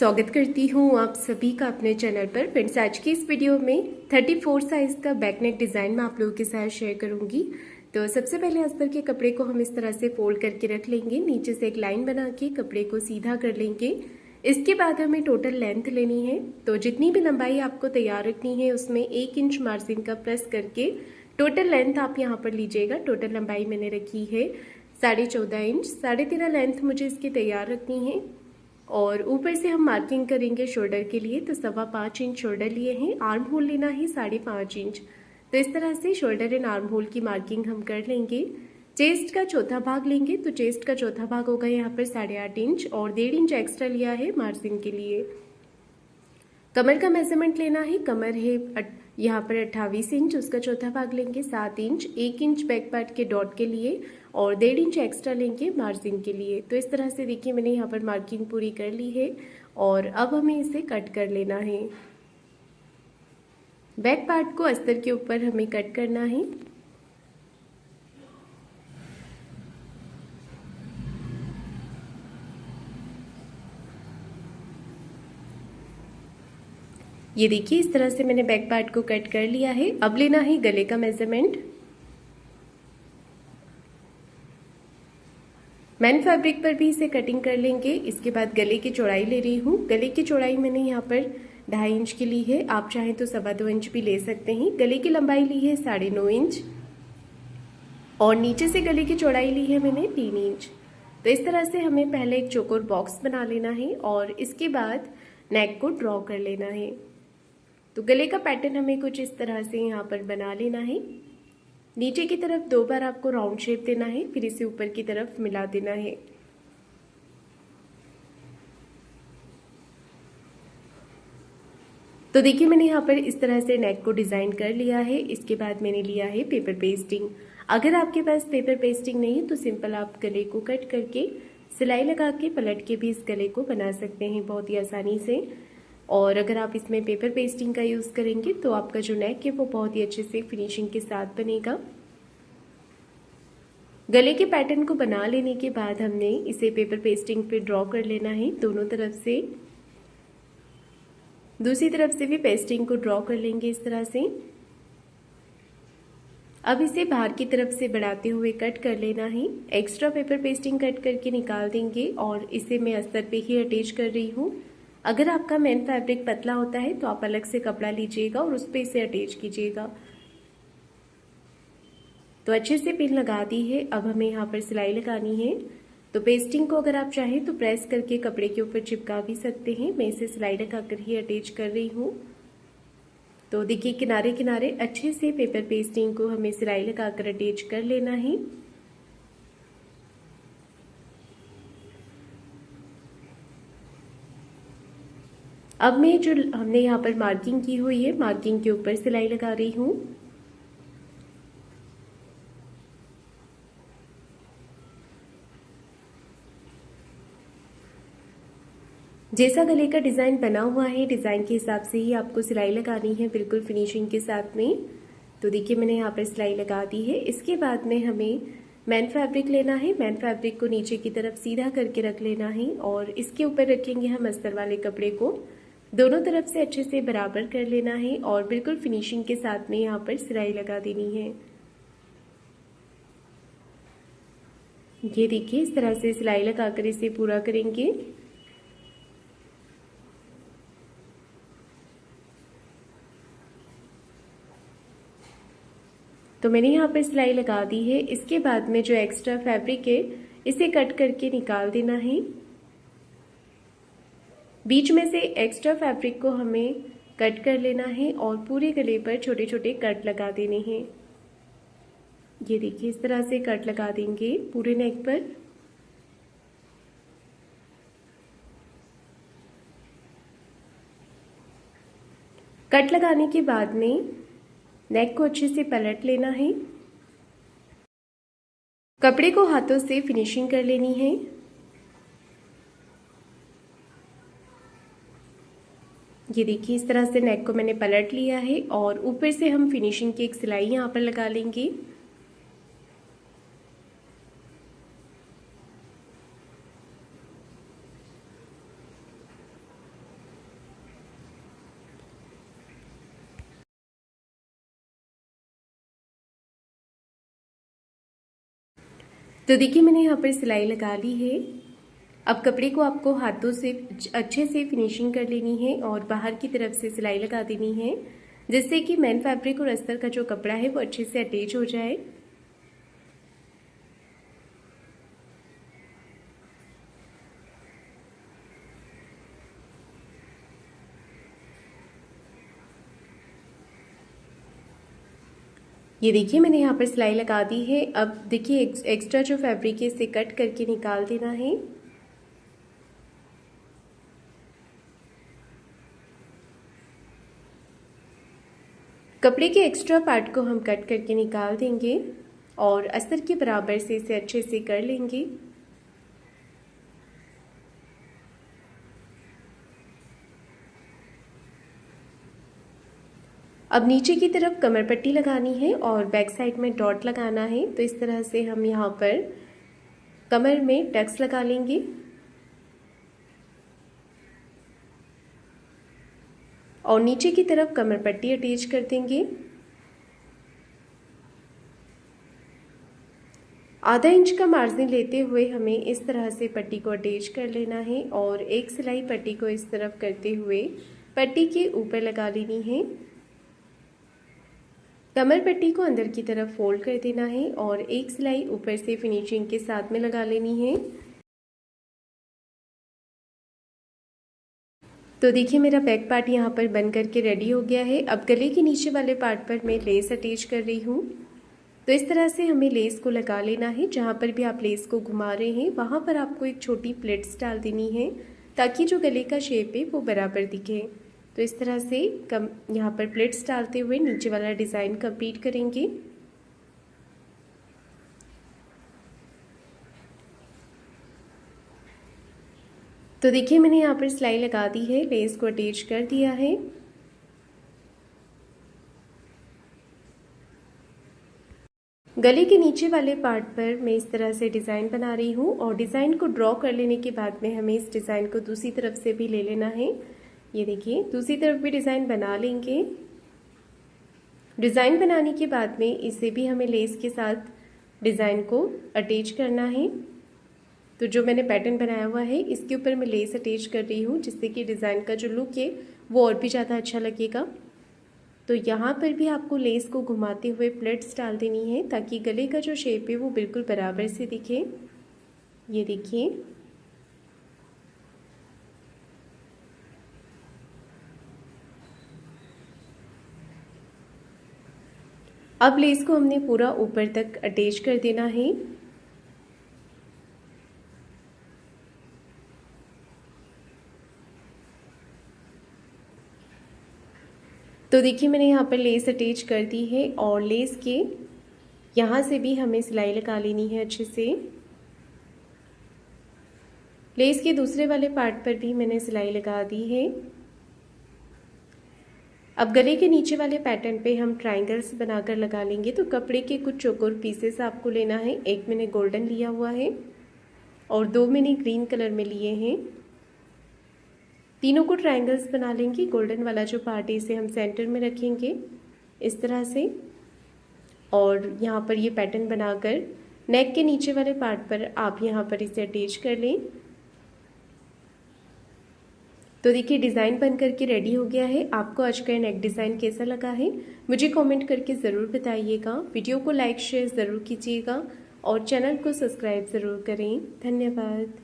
स्वागत करती हूँ आप सभी का अपने चैनल पर। फ्रेंड्स, आज की इस वीडियो में 34 साइज़ का बैक नेक डिज़ाइन मैं आप लोगों के साथ शेयर करूँगी। तो सबसे पहले अस्तर के कपड़े को हम इस तरह से फोल्ड करके रख लेंगे। नीचे से एक लाइन बना के कपड़े को सीधा कर लेंगे। इसके बाद हमें टोटल लेंथ लेनी है। तो जितनी भी लंबाई आपको तैयार रखनी है उसमें 1 इंच मार्जिन का प्लस करके टोटल लेंथ आप यहाँ पर लीजिएगा। टोटल लंबाई मैंने रखी है 14.5 इंच। 13.5 लेंथ मुझे इसकी तैयार रखनी है। और ऊपर से हम मार्किंग करेंगे शोल्डर के लिए, तो 5.25 इंच शोल्डर लिए हैं। आर्म होल लेना है 5.5 इंच। तो इस तरह से शोल्डर एंड आर्म होल की मार्किंग हम कर लेंगे। चेस्ट का चौथा भाग लेंगे, तो चेस्ट का चौथा भाग होगा यहाँ पर 8.5 इंच और 1.5 इंच एक्स्ट्रा लिया है मार्जिन के लिए। कमर का मेजरमेंट लेना है। कमर है यहाँ पर 28 इंच, उसका चौथा भाग लेंगे 7 इंच। 1 इंच बैक पार्ट के डॉट के लिए और 1.5 इंच एक्स्ट्रा लेंगे मार्जिन के लिए। तो इस तरह से देखिए मैंने यहाँ पर मार्किंग पूरी कर ली है और अब हमें इसे कट कर लेना है। बैक पार्ट को अस्तर के ऊपर हमें कट करना है। ये देखिए इस तरह से मैंने बैक पार्ट को कट कर लिया है। अब लेना है गले का मेजरमेंट। मैन फैब्रिक पर भी इसे कटिंग कर लेंगे। इसके बाद गले की चौड़ाई ले रही हूँ। गले की चौड़ाई मैंने यहाँ पर 2.5 इंच की ली है। आप चाहें तो 2.25 इंच भी ले सकते हैं। गले की लंबाई ली है 9.5 इंच और नीचे से गले की चौड़ाई ली है मैंने 3 इंच। तो इस तरह से हमें पहले एक चौकोर बॉक्स बना लेना है और इसके बाद नेक को ड्रॉ कर लेना है। तो गले का पैटर्न हमें कुछ इस तरह से यहाँ पर बना लेना है। नीचे की तरफ 2 बार आपको राउंड शेप देना है, फिर इसे ऊपर की तरफ मिला देना है। तो देखिए मैंने यहाँ पर इस तरह से नेक को डिज़ाइन कर लिया है। इसके बाद मैंने लिया है पेपर पेस्टिंग। अगर आपके पास पेपर पेस्टिंग नहीं है तो सिंपल आप गले को कट करके सिलाई लगा के पलट के भी इस गले को बना सकते हैं बहुत ही आसानी से। और अगर आप इसमें पेपर पेस्टिंग का यूज़ करेंगे तो आपका जो नेक है वो बहुत ही अच्छे से फिनिशिंग के साथ बनेगा। गले के पैटर्न को बना लेने के बाद हमने इसे पेपर पेस्टिंग पे ड्रॉ कर लेना है दोनों तरफ से। दूसरी तरफ से भी पेस्टिंग को ड्रॉ कर लेंगे इस तरह से। अब इसे बाहर की तरफ से बढ़ाते हुए कट कर लेना है। एक्स्ट्रा पेपर पेस्टिंग कट करके निकाल देंगे और इसे मैं अस्तर पे ही अटैच कर रही हूँ। अगर आपका मेन फैब्रिक पतला होता है तो आप अलग से कपड़ा लीजिएगा और उस पर इसे अटैच कीजिएगा। तो अच्छे से पिन लगा दी है। अब हमें यहाँ पर सिलाई लगानी है। तो पेस्टिंग को अगर आप चाहें तो प्रेस करके कपड़े के ऊपर चिपका भी सकते हैं। मैं इसे सिलाई लगाकर ही अटैच कर रही हूँ। तो देखिए किनारे किनारे अच्छे से पेपर पेस्टिंग को हमें सिलाई लगाकर अटैच कर लेना है। अब मैं जो हमने यहाँ पर मार्किंग की हुई है मार्किंग के ऊपर सिलाई लगा रही हूँ। जैसा गले का डिज़ाइन बना हुआ है डिज़ाइन के हिसाब से ही आपको सिलाई लगानी है, बिल्कुल फिनिशिंग के साथ में। तो देखिए मैंने यहाँ पर सिलाई लगा दी है। इसके बाद में हमें मैन फैब्रिक लेना है। मैन फैब्रिक को नीचे की तरफ सीधा करके रख लेना है और इसके ऊपर रखेंगे हम अस्तर वाले कपड़े को। दोनों तरफ से अच्छे से बराबर कर लेना है और बिल्कुल फिनिशिंग के साथ में यहाँ पर सिलाई लगा देनी है। ये देखिए इस तरह से सिलाई लगाकर इसे पूरा करेंगे। तो मैंने यहाँ पर सिलाई लगा दी है। इसके बाद में जो एक्स्ट्रा फैब्रिक है इसे कट करके निकाल देना है। बीच में से एक्स्ट्रा फैब्रिक को हमें कट कर लेना है और पूरे गले पर छोटे छोटे कट लगा देने हैं। ये देखिए इस तरह से कट लगा देंगे पूरे नेक पर। कट लगाने के बाद में नेक को अच्छे से पलट लेना है। कपड़े को हाथों से फिनिशिंग कर लेनी है। ये देखिए इस तरह से नेक को मैंने पलट लिया है और ऊपर से हम फिनिशिंग की एक सिलाई यहाँ पर लगा लेंगे। तो देखिए मैंने यहाँ पर सिलाई लगा ली है। अब कपड़े को आपको हाथों से अच्छे से फिनिशिंग कर लेनी है और बाहर की तरफ से सिलाई लगा देनी है, जिससे कि मेन फैब्रिक और अस्तर का जो कपड़ा है वो अच्छे से अटैच हो जाए। ये देखिए मैंने यहाँ पर सिलाई लगा दी है। अब देखिए एक्स्ट्रा जो फैब्रिक है इसे कट करके निकाल देना है। कपड़े के एक्स्ट्रा पार्ट को हम कट करके निकाल देंगे और अस्तर के बराबर से इसे अच्छे से कर लेंगे। अब नीचे की तरफ कमर पट्टी लगानी है और बैक साइड में डॉट लगाना है। तो इस तरह से हम यहाँ पर कमर में टक्स लगा लेंगे और नीचे की तरफ कमर पट्टी अटैच कर देंगे। आधा इंच का मार्जिन लेते हुए हमें इस तरह से पट्टी को अटैच कर लेना है और एक सिलाई पट्टी को इस तरफ करते हुए पट्टी के ऊपर लगा लेनी है। कमर पट्टी को अंदर की तरफ फोल्ड कर देना है और एक सिलाई ऊपर से फिनिशिंग के साथ में लगा लेनी है। तो देखिए मेरा बैक पार्ट यहाँ पर बन करके रेडी हो गया है। अब गले के नीचे वाले पार्ट पर मैं लेस अटैच कर रही हूँ। तो इस तरह से हमें लेस को लगा लेना है। जहाँ पर भी आप लेस को घुमा रहे हैं वहाँ पर आपको एक छोटी प्लेट्स डाल देनी है ताकि जो गले का शेप है वो बराबर दिखे। तो इस तरह से यहाँ पर प्लेट्स डालते हुए नीचे वाला डिज़ाइन कंप्लीट करेंगे। तो देखिए मैंने यहाँ पर सिलाई लगा दी है, लेस को अटैच कर दिया है। गले के नीचे वाले पार्ट पर मैं इस तरह से डिज़ाइन बना रही हूँ और डिज़ाइन को ड्रॉ कर लेने के बाद में हमें इस डिज़ाइन को दूसरी तरफ से भी ले लेना है। ये देखिए दूसरी तरफ भी डिज़ाइन बना लेंगे। डिज़ाइन बनाने के बाद में इसे भी हमें लेस के साथ डिज़ाइन को अटैच करना है। तो जो मैंने पैटर्न बनाया हुआ है इसके ऊपर मैं लेस अटैच कर रही हूँ, जिससे कि डिज़ाइन का जो लुक है वो और भी ज़्यादा अच्छा लगेगा। तो यहाँ पर भी आपको लेस को घुमाते हुए प्लेट्स डाल देनी है ताकि गले का जो शेप है वो बिल्कुल बराबर से दिखे। ये देखिए अब लेस को हमने पूरा ऊपर तक अटैच कर देना है। तो देखिए मैंने यहाँ पर लेस अटैच कर दी है और लेस के यहाँ से भी हमें सिलाई लगा लेनी है अच्छे से। लेस के दूसरे वाले पार्ट पर भी मैंने सिलाई लगा दी है। अब गले के नीचे वाले पैटर्न पे हम ट्रायंगल्स बनाकर लगा लेंगे। तो कपड़े के कुछ चौकोर पीसेस आपको लेना है। एक मैंने गोल्डन लिया हुआ है और दो मैंने ग्रीन कलर में लिए हैं। तीनों को ट्रायंगल्स बना लेंगे। गोल्डन वाला जो पार्ट है इसे हम सेंटर में रखेंगे इस तरह से और यहाँ पर ये पैटर्न बनाकर नेक के नीचे वाले पार्ट पर आप यहाँ पर इसे अटैच कर लें। तो देखिए डिज़ाइन बन करके रेडी हो गया है। आपको आज का नेक डिज़ाइन कैसा लगा है मुझे कमेंट करके ज़रूर बताइएगा। वीडियो को लाइक शेयर ज़रूर कीजिएगा और चैनल को सब्सक्राइब ज़रूर करें। धन्यवाद।